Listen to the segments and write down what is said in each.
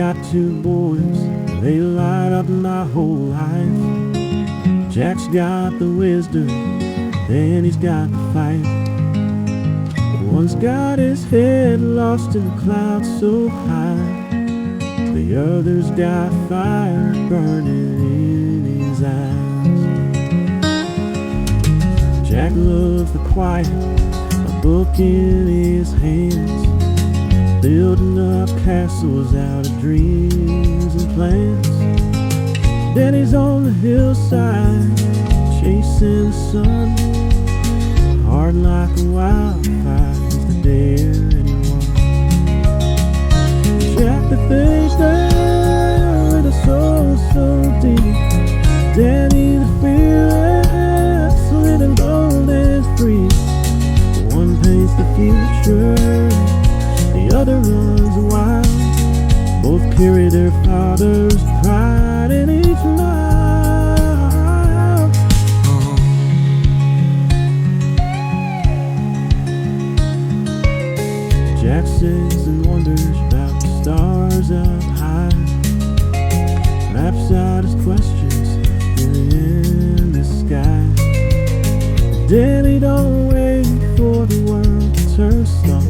got two boys, they light up my whole life. Jack's got the wisdom, then he's got the fight. One's got his head lost in the clouds so high, the other's got fire burning in his eyes. Jack loves the quiet, a book in his hands, building up castles out of dreams and plans. Then he's on the hillside, chasing the sun, hard like a wildfire, is the dare anyone. Jack the thinker with a soul so deep, Danny the fearless, living bold and free. One paints the future, the other runs wild. Both carry their father's pride in each mile. Jack sits and wonders about the stars up high, maps out his questions in the sky. Danny don't wait for the world to turn slow.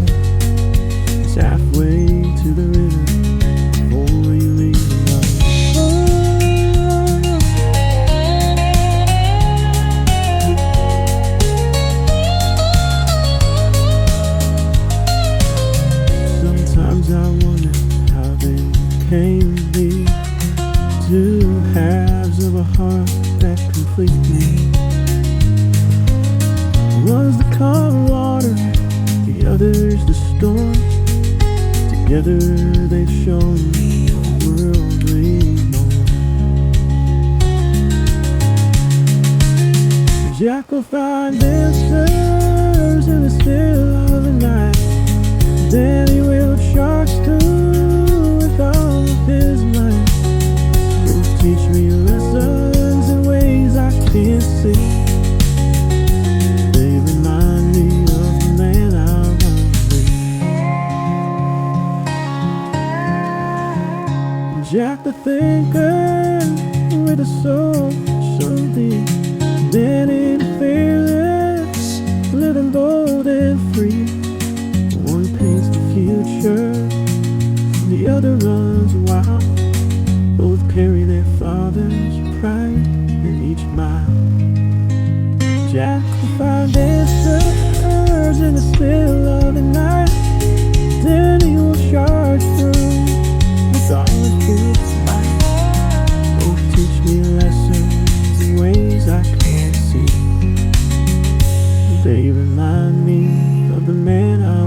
It's halfway to the river before you leave alone. Sometimes I wonder how they came to be, two halves of a heart that complete me. One's the calm water, the other's the storm. Together they've shown me the world we know. Jack will find answers in the still of the night. Then he will charge through with all of his might. He'll teach me lessons in ways I can't see. They remind me of the man I want to be. Jack the thinker with a soul so deep, Danny the fearless, living bold and free. One paints the future, the other runs wild. Both carry their father's pride in each mile. Jack will find answers in the still of the night. Then he will charge through with all of his might. Both teach me lessons in ways I can't see. They remind me of the man I